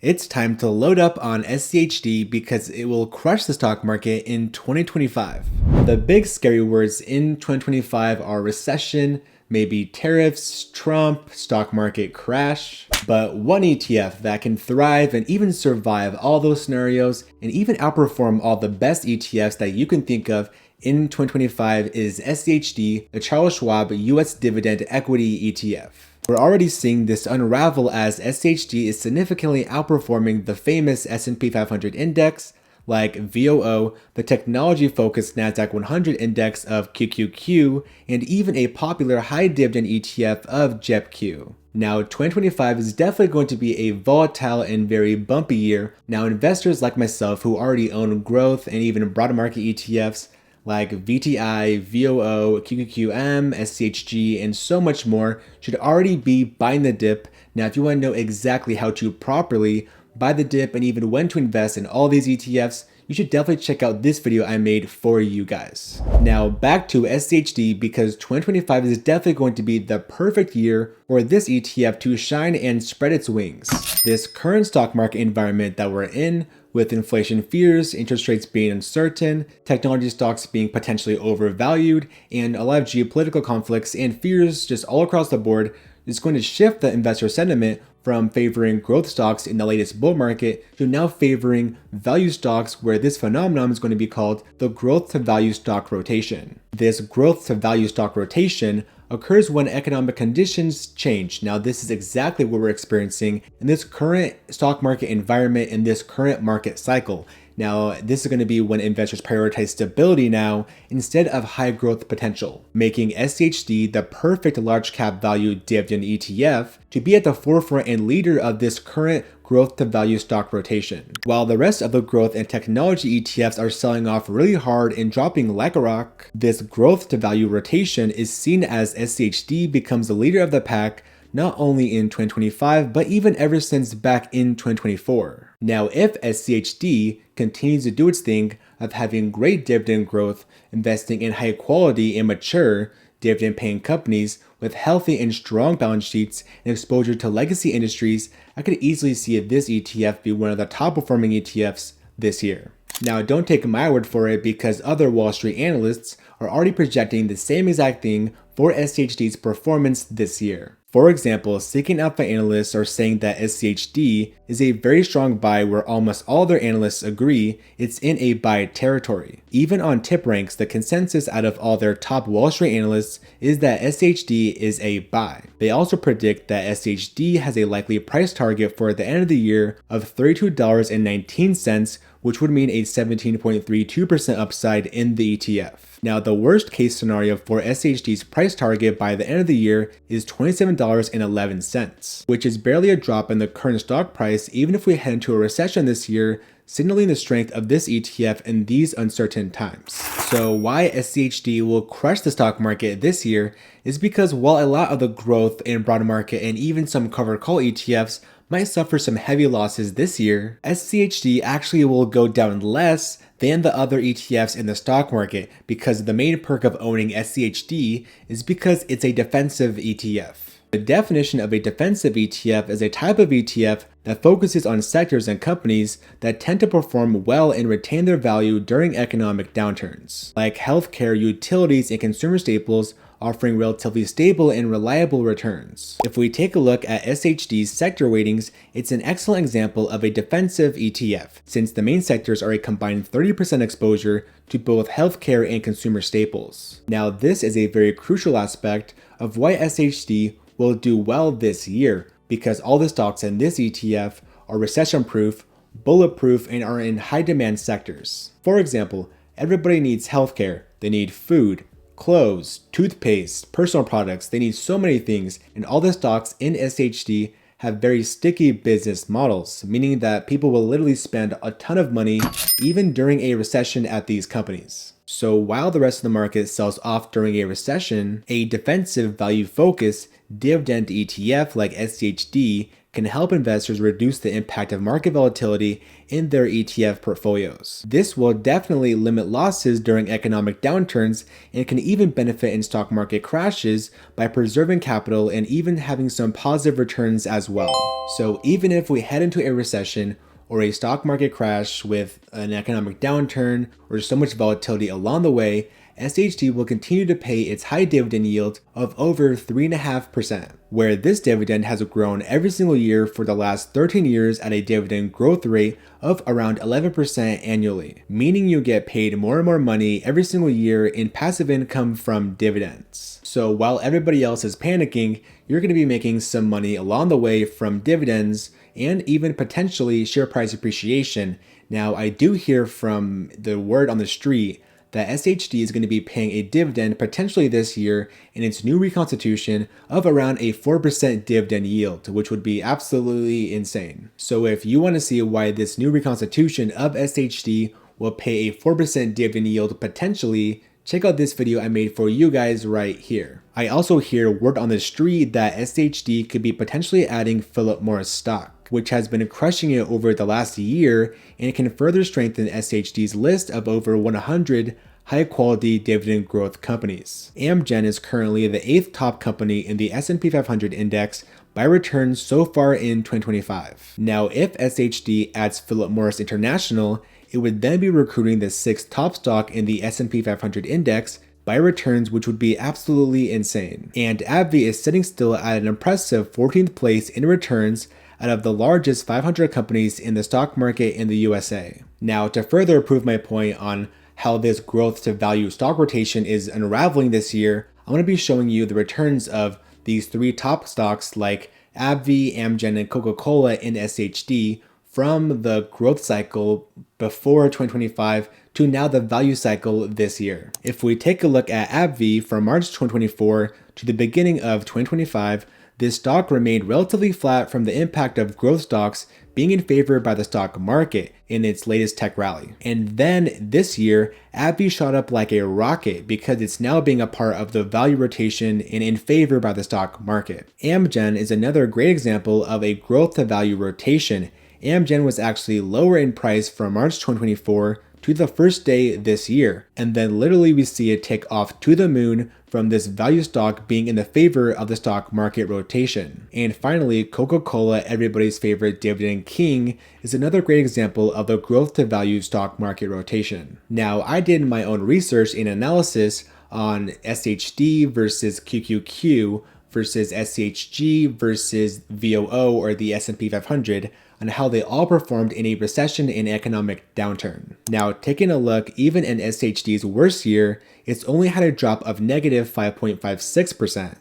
It's time to load up on SCHD because it will crush the stock market in 2025. The big scary words in 2025 are recession, maybe tariffs, Trump, stock market crash. But one ETF that can thrive and even survive all those scenarios and even outperform all the best ETFs that you can think of in 2025 is SCHD, the Charles Schwab US Dividend Equity ETF. We're already seeing this unravel as SCHD is significantly outperforming the famous S&P 500 index, like VOO, the technology-focused Nasdaq 100 index of QQQ, and even a popular high-dividend ETF of JEPQ. Now, 2025 is definitely going to be a volatile and very bumpy year. Now, investors like myself who already own growth and even broad market ETFs like VTI, VOO, QQQM, SCHG, and so much more should already be buying the dip. Now, if you want to know exactly how to properly buy the dip and even when to invest in all these ETFs, you should definitely check out this video I made for you guys. Now back to SCHD because 2025 is definitely going to be the perfect year for this ETF to shine and spread its wings. This current stock market environment that we're in, with inflation fears, interest rates being uncertain, technology stocks being potentially overvalued, and a lot of geopolitical conflicts and fears just all across the board, is going to shift the investor sentiment from favoring growth stocks in the latest bull market to now favoring value stocks, where this phenomenon is going to be called the growth to value stock rotation. This growth to value stock rotation occurs when economic conditions change. Now, this is exactly what we're experiencing in this current stock market environment in this current market cycle. Now, this is going to be when investors prioritize stability now instead of high growth potential, making SCHD the perfect large cap value dividend ETF to be at the forefront and leader of this current growth to value stock rotation. While the rest of the growth and technology ETFs are selling off really hard and dropping like a rock, this growth to value rotation is seen as SCHD becomes the leader of the pack not only in 2025, but even ever since back in 2024. Now, if SCHD continues to do its thing of having great dividend growth, investing in high quality and mature dividend paying companies with healthy and strong balance sheets and exposure to legacy industries, I could easily see this ETF be one of the top performing ETFs this year. Now, don't take my word for it because other Wall Street analysts are already projecting the same exact thing for SCHD's performance this year. For example, Seeking Alpha analysts are saying that SCHD is a very strong buy, where almost all their analysts agree it's in a buy territory. Even on tip ranks, the consensus out of all their top Wall Street analysts is that SCHD is a buy. They also predict that SCHD has a likely price target for the end of the year of $32.19, which would mean a 17.32% upside in the ETF. Now, the worst case scenario for SCHD's price target by the end of the year is $27.11, which is barely a drop in the current stock price even if we head into a recession this year, signaling the strength of this ETF in these uncertain times. So why SCHD will crush the stock market this year is because while a lot of the growth in broad market and even some covered call ETFs might suffer some heavy losses this year, SCHD actually will go down less than the other ETFs in the stock market, because the main perk of owning SCHD is because it's a defensive ETF. The definition of a defensive ETF is a type of ETF that focuses on sectors and companies that tend to perform well and retain their value during economic downturns, like healthcare, utilities, and consumer staples, offering relatively stable and reliable returns. If we take a look at SCHD's sector weightings, it's an excellent example of a defensive ETF, since the main sectors are a combined 30% exposure to both healthcare and consumer staples. Now, this is a very crucial aspect of why SCHD will do well this year, because all the stocks in this ETF are recession-proof, bulletproof, and are in high-demand sectors. For example, everybody needs healthcare, they need food, clothes, toothpaste, personal products. They need so many things, and all the stocks in SCHD have very sticky business models, meaning that people will literally spend a ton of money even during a recession at these companies. So while the rest of the market sells off during a recession, a defensive value focused dividend ETF like SCHD can help investors reduce the impact of market volatility in their ETF portfolios. This will definitely limit losses during economic downturns and can even benefit in stock market crashes by preserving capital and even having some positive returns as well. So even if we head into a recession or a stock market crash with an economic downturn or so much volatility along the way, SCHD will continue to pay its high dividend yield of over 3.5%, where this dividend has grown every single year for the last 13 years at a dividend growth rate of around 11% annually, meaning you get paid more and more money every single year in passive income from dividends. So while everybody else is panicking, you're going to be making some money along the way from dividends and even potentially share price appreciation. Now, I do hear from the word on the street that SCHD is going to be paying a dividend potentially this year in its new reconstitution of around a 4% dividend yield, which would be absolutely insane. So if you want to see why this new reconstitution of SCHD will pay a 4% dividend yield potentially, check out this video I made for you guys right here. I also hear word on the street that SCHD could be potentially adding Philip Morris stock, which has been crushing it over the last year, and it can further strengthen SCHD's list of over 100 high-quality dividend growth companies. Amgen is currently the 8th top company in the S&P 500 index by returns so far in 2025. Now, if SCHD adds Philip Morris International, it would then be recruiting the 6th top stock in the S&P 500 index by returns, which would be absolutely insane. And AbbVie is sitting still at an impressive 14th place in returns out of the largest 500 companies in the stock market in the USA. Now, to further prove my point on how this growth to value stock rotation is unraveling this year, I'm going to be showing you the returns of these 3 top stocks like AbbVie, Amgen, and Coca-Cola in SCHD from the growth cycle before 2025 to now the value cycle this year. If we take a look at AbbVie from March 2024 to the beginning of 2025, this stock remained relatively flat from the impact of growth stocks being in favor by the stock market in its latest tech rally. And then this year, AbbVie shot up like a rocket because it's now being a part of the value rotation and in favor by the stock market. Amgen is another great example of a growth to value rotation. Amgen was actually lower in price from March 2024 to the first day this year, and then literally we see it take off to the moon from this value stock being in the favor of the stock market rotation. And finally, Coca-Cola, everybody's favorite dividend king, is another great example of the growth to value stock market rotation. Now, I did my own research and analysis on SCHD versus QQQ versus SCHG versus VOO or the S&P 500 on how they all performed in a recession and economic downturn. Now, taking a look, even in SCHD's worst year, it's only had a drop of negative 5.56%.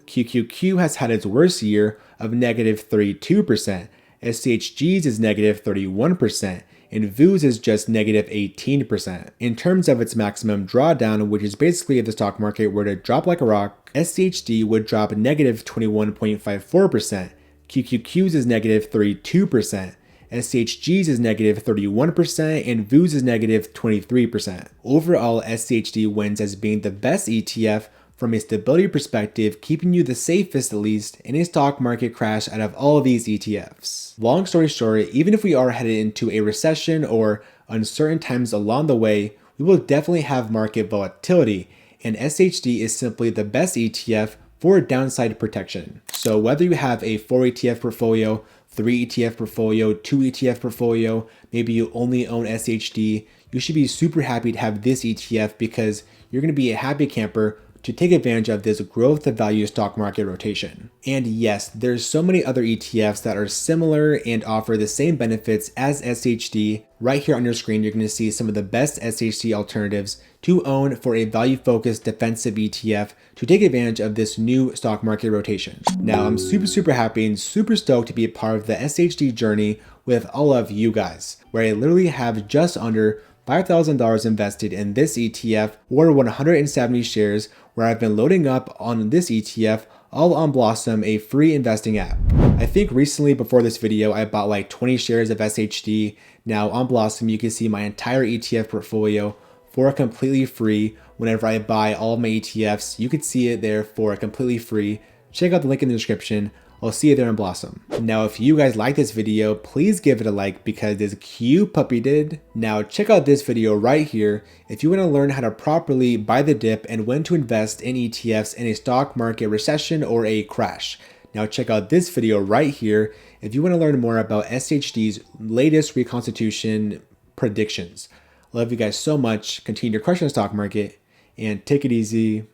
QQQ has had its worst year of negative 32%. SCHG's is negative 31%. And VOO's is just negative 18%. In terms of its maximum drawdown, which is basically if the stock market were to drop like a rock, SCHD would drop negative 21.54%. QQQ's is negative 32%. SCHG's is negative 31%, and VOO's is negative 23%. Overall, SCHD wins as being the best ETF from a stability perspective, keeping you the safest at least in a stock market crash out of all of these ETFs. Long story short, even if we are headed into a recession or uncertain times along the way, we will definitely have market volatility, and SCHD is simply the best ETF for downside protection. So whether you have a 4 ETF portfolio, 3 ETF portfolio, 2 ETF portfolio, maybe you only own SCHD, you should be super happy to have this ETF because you're going to be a happy camper to take advantage of this growth to value stock market rotation. And yes, there's so many other ETFs that are similar and offer the same benefits as SCHD. Right here on your screen, you're going to see some of the best SCHD alternatives to own for a value-focused defensive ETF to take advantage of this new stock market rotation. Now, I'm super happy and super stoked to be a part of the SCHD journey with all of you guys, where I literally have just under $5,000 invested in this ETF or 170 shares, where I've been loading up on this ETF all on Blossom, a free investing app. I think recently before this video, I bought like 20 shares of SCHD. Now on Blossom, you can see my entire ETF portfolio for completely free. Whenever I buy all of my ETFs, you can see it there for completely free. Check out the link in the description. I'll see you there in Blossom. Now, if you guys like this video, please give it a like because this cute puppy did. Now, check out this video right here if you want to learn how to properly buy the dip and when to invest in ETFs in a stock market recession or a crash. Now, check out this video right here if you want to learn more about SCHD's latest reconstitution predictions. Love you guys so much. Continue to crush the stock market and take it easy.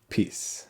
Peace.